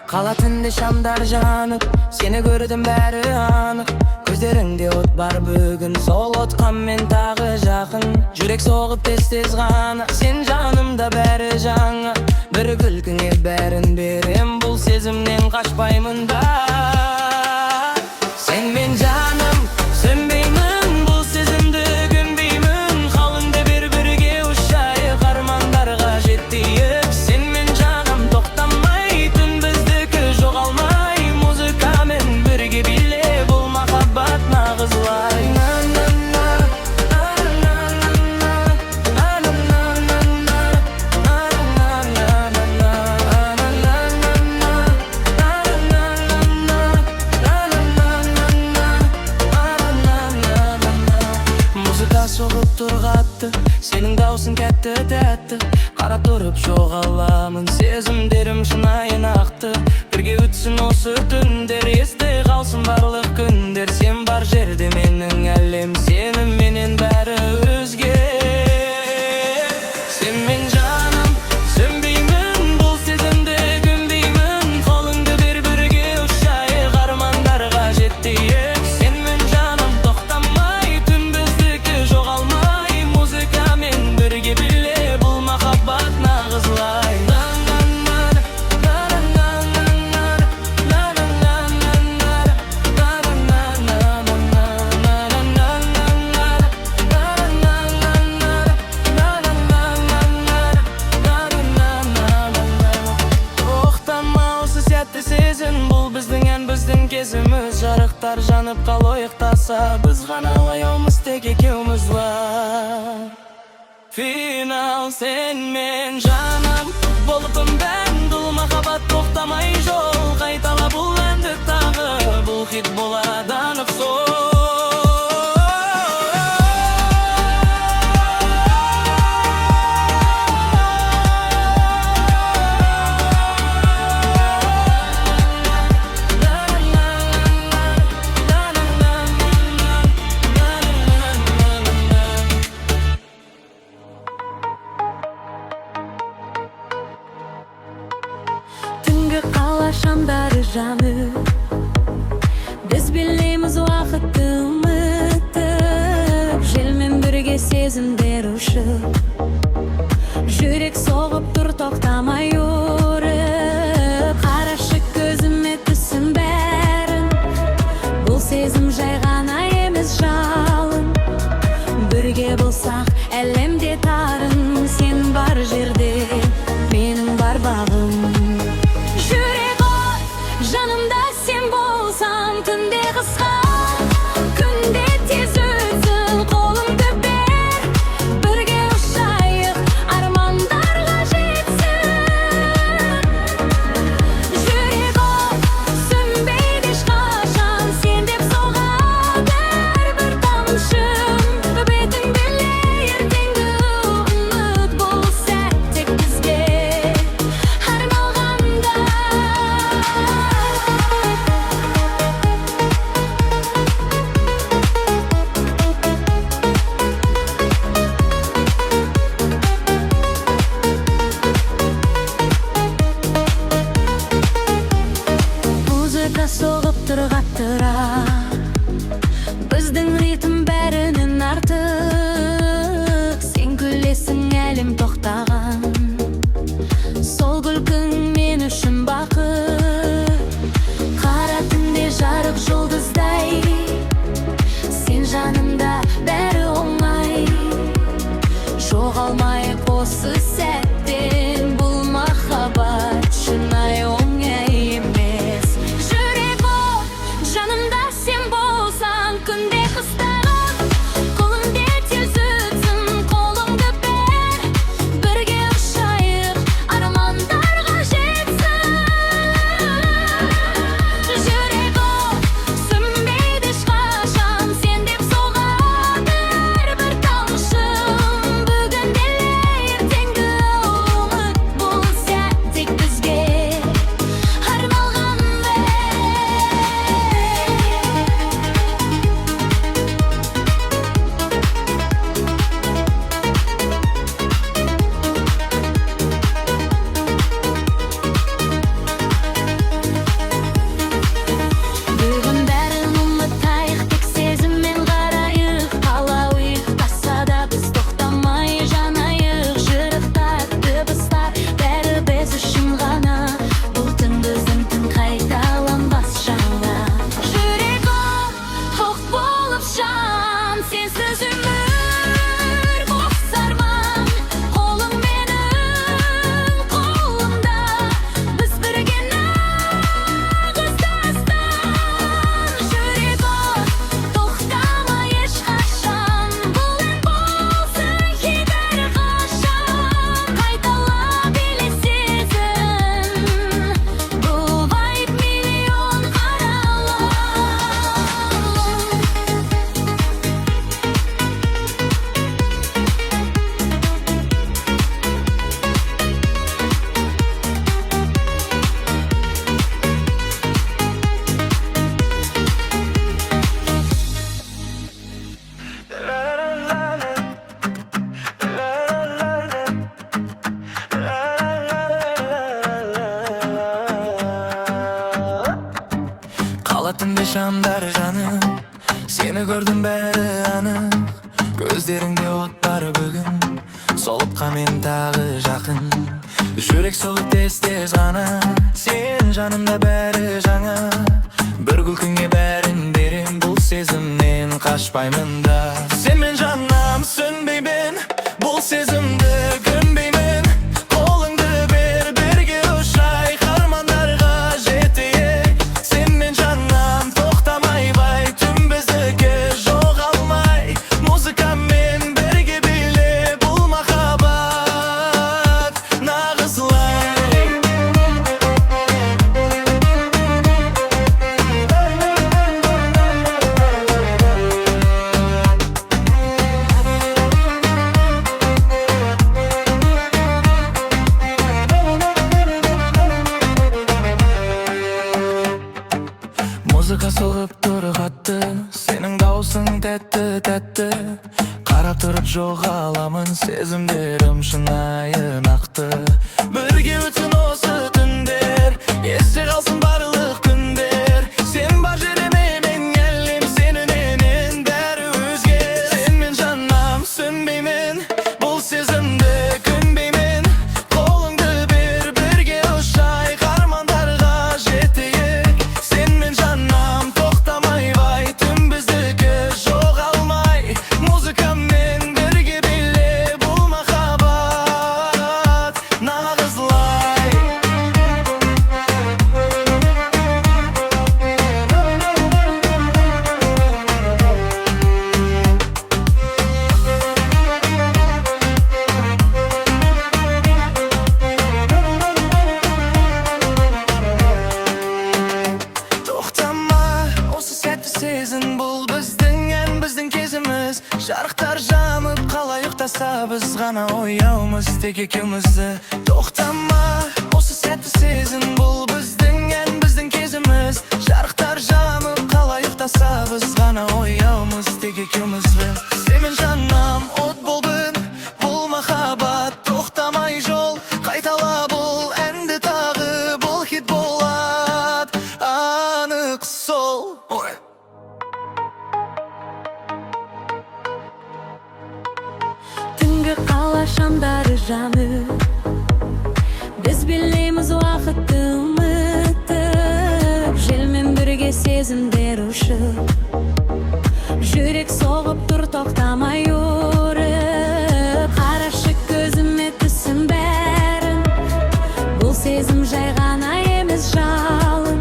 Qala tünde şamlar janıp, seni gördüm bäri anık. Gözlerinde ot bar bugün, sol otkan men tagı jakyn. Jürek soğup tez-tez gana, sen janımda bäri жаңа. Bir gülküňe bärin berem, bul sezimden kaçpaymın da. Sen men janım, sönbeymin, bul sezimdi günbeymin. Halynda bir-birige uşaýyk, armandarga jetdiýik. Sen men janım, toktanmay, tün bizdiki jogalmay. Muzika men birge bile, bul mahabbat nagızlay. Soğup turgatty, senin dawsyň ketdi tätdi. Kara turup jogalamyn, sezimlerim şunaýyn akdy. Birge ütsün osu tünder, esde kalsın barlyk günler. Sen bar jerde meniň ellim, senin menen bäri özge. Sen men janym, sönbeymin, bul sezimde günbeymin. Halynda bir-birige uşaýyk, armandarga jetdiýik. Sen men janym, toktanmay, tün bizdiki jogalmay. Muzika men birge bile, bul mahabbat nagızlay. Sezin bul bizden en bizden kezimiz. Jarıktar janıp kaloyuk tasa, biz gana alayamız tek ekimiz var. Final sen men janım, bolupum ben. Dul mahabat toktamay jol, kaytala bul endi tagı. Bul hit bolar danıp sol. Qala şamdary janyp, biz bilemiz wagtdy umytyp. Jelmen birge sezimler uşyp, jürek soğup dur toktamay ýoryp. Karaşyk gözüme tüssün bärin, bul sezim jay gana emes jalyn. Birge bolsak ellemde taryn, sen bar jerde meniň bar bagym. Janımda sen bolsan, tünde kıska, günde tez ötsün, kolumda ber. Birge uşaýyk, armandarga jetsin. Jürek ot, sönbeydi eşkaşan, sen dep soğar bir tamşym. Betiň bile erteňgi umyt bolsa tek bizge arnalganda. Muzika soğup turgatdyra, bizden ritm bärinin artyk. Sen gülesin elim toktagan, sol gülküň men üçün bakyp. Kara tünde jarık jolduzday, sen janymda bäri oňay. Jogalmayıp osu sätden, bul mahabat şunaý oňay emes. Jürek ot, janymda sen bolsan, günde kıstagyn, kolumda tez ötsün, kolumda ber. Birge uşaýyk, armandarga jetsin. Jürek ot, sönbeydi eşkaşan, sen dep soğar bir tamşym. Bugün dile erteňgi Sensiz ömür ko'rsarman, qo'ling mening qo'limda. Biz birga nag'ız dastan, yuragim to'xtama hech qachon. Bugun bo'lsin ketar qachon, qaytalab ele sezin, bu vibe million qaralab. Qalatın beşamdar canım, seni gördüm beri anık. Gözlerinde otlar bugün, solup kamen tağı жақын. Жүрек soğuk tez-tez gana, sen жанымда beri жаңа. Bir күлкіңе бәрін берем, бұл сезімнен қашпаймын да. Sen мен жаным sönбеймін, бұл сезімді көнбеймін. Қолыңды бер, бірге ұшайық, армандарға жетейік. Sen мен жаным тоқтамай бай, түн біздікі жоғалмай. Музыкамен бірге биле, бұл махаббат нағызлай. Музыка соғып тұр қатты, сенің даусың тәтті-тәтті. Қарап тұрып жоғаламын, сезімдерім шынайы нақты. Бірге өтсін осы түндер, есте қалсын барлық күндер. Сен бар жеріме мен әлем, сеніңнен бәрі өзге. Sen мен жаным sönбеймін, бұл сезімді көнбеймін. Қолыңды бер, бірге ұшайық, армандарға жетейік. Sen мен жаным тоқтамай бай, түн біздікі жоғалмай. Музыкамен бірге биле, бұл махаббат нағызлай. Тоқтама, осы сәтті сезін, бұл біздің ән, біздің кезіміз. Жарықтар жанып қалай ұйықтаса, біз ғана ояумыз тек екеумізді. Тоқтама, осы сәтті сезін, бұл біздің ән, біздің кезіміз. Жарықтар жанып қалай ұйықтаса, біз ғана ояумыз тек екеумізді. Sen мен жаным от болдың, бұл махаббат тоқтамай жол. Қайтала бұл әнді тағы, бұл хит болады анық сол. Түнгі қала шамдары жанып, біз билейміз уақытты ұмытып. Желмен бірге сезімдер ұшып, жүрек соғып тұр тоқтамай ұрып. Қарашы көзіме түсін бәрін, бұл сезім жай ғана емес жалын.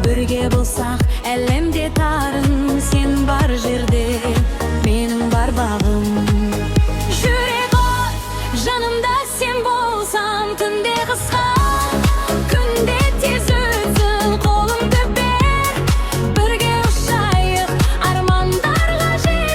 Бірге болсақ әлемде тарын, сен бар жерде менің бар бағым. Жүрегім жанымда сен болсаң, түнде қысқа, күнде тез өтсін. Қолыңды бер, бірге ұшайық, армандарға жетейік.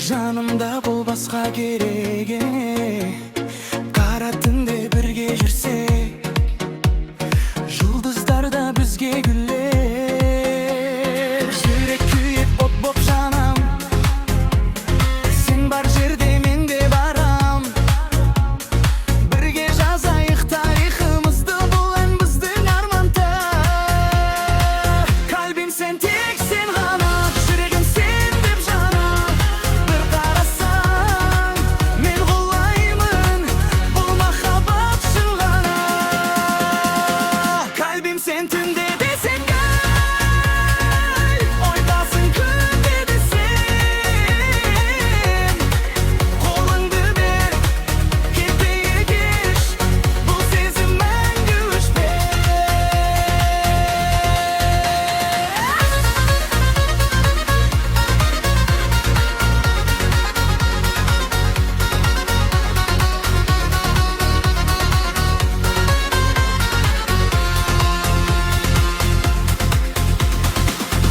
Жанымда бұл басқа керек қара түнде бірге жүрсек, жұлдыздарда бізге гүлдер. Жүрек күйіп от боп жанам, сен бар жерде мен де барам. Бірге жазайық тарихымызды, бұл ән біздің арманда. Қалбим сен, тек сен ғана, жүрегім сен деп жана. Бір қарасаң мен құлаймын, бұл махаббат шын ғана. Қалбим сен, түнде десең ойдасың, күнде десең қолыңды бер, кетпейік еш, бұл сезім мәңгі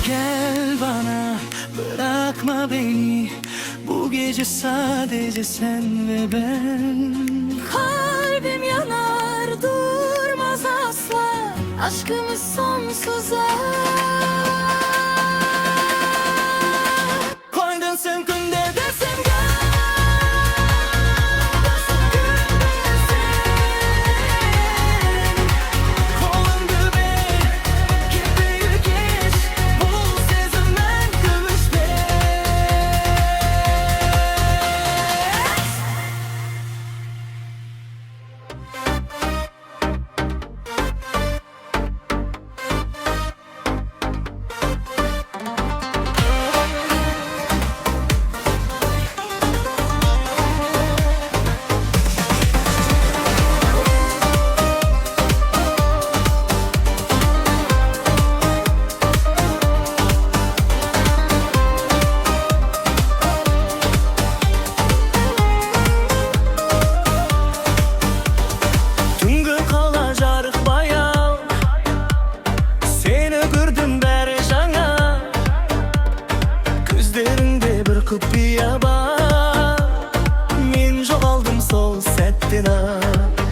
Gel bana, bırakma beni. Bu gece sadece sen ve ben. Kalbim yanar durmaz asla, aşkımız sonsuza. Koydun sen günde desem kolundu ver, gitmeyip geç, bul sezimden gümüş Түнгі қала жарық баяу, сені көрдім бәрі жаңа. Көздеріңде бір құпия бар, мен жоғалдым сол сәттен-ақ.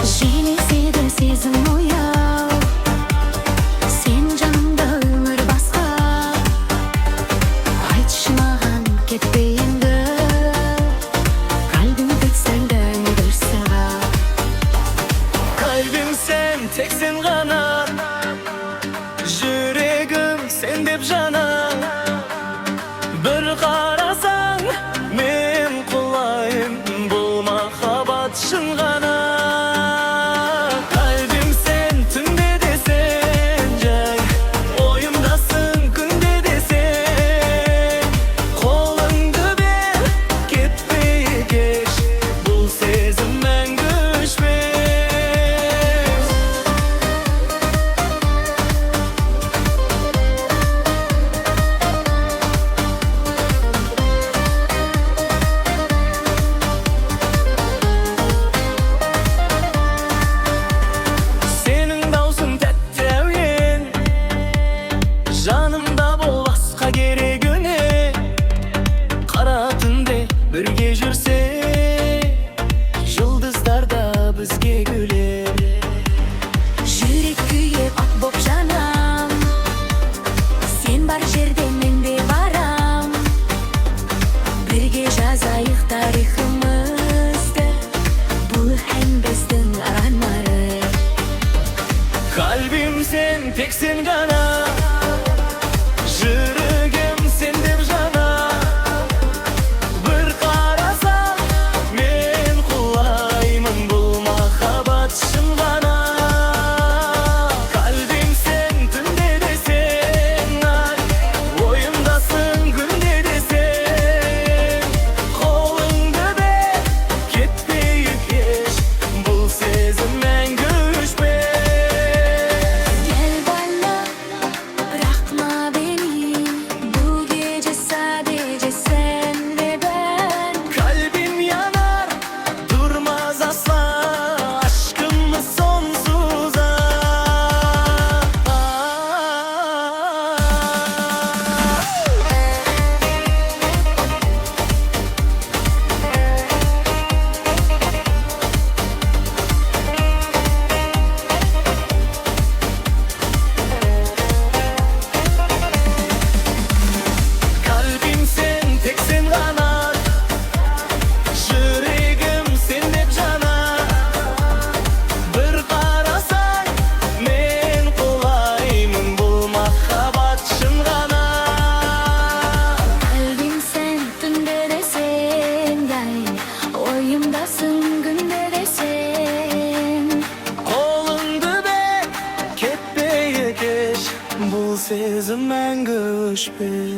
Желеседі сезім ояу, сен жанымда өмір басқа. Айтшы маған кетпе енді, қалбим тек сәлден бір сағат. Kalbim sen, tek sen ғана, жүрегім сен деп жана. Бір қарасаң мен құлаймын, бұл махаббат шын ғана. Kalbim sen, түнде десең жай, ойымдасың күнде десең қолыңды бер, кетпейік еш, бұл сезім мәңгі өшпес. Сенің даусың тәтті әуен, жанымда бол басқа керек өне. Қара түнде бірге жүрсек, жұлдыздарда бізге гүлер. Жүрек күйіп от боп жанам, сен бар жерде мен де барам. Бірге жазайық тарихымызды, бұл ән біздің арманы. Kalbim sen, tek sen ғана, жүрегім сен деп жана. Бір қарасаң мен құлаймын, бұл махаббат шын ғана. Kalbim sen, түнде десең ойымдасың күнде десең қолыңды бер, кетпейік еш, бұл сезім мәңгі өшпес. Gel bana, biz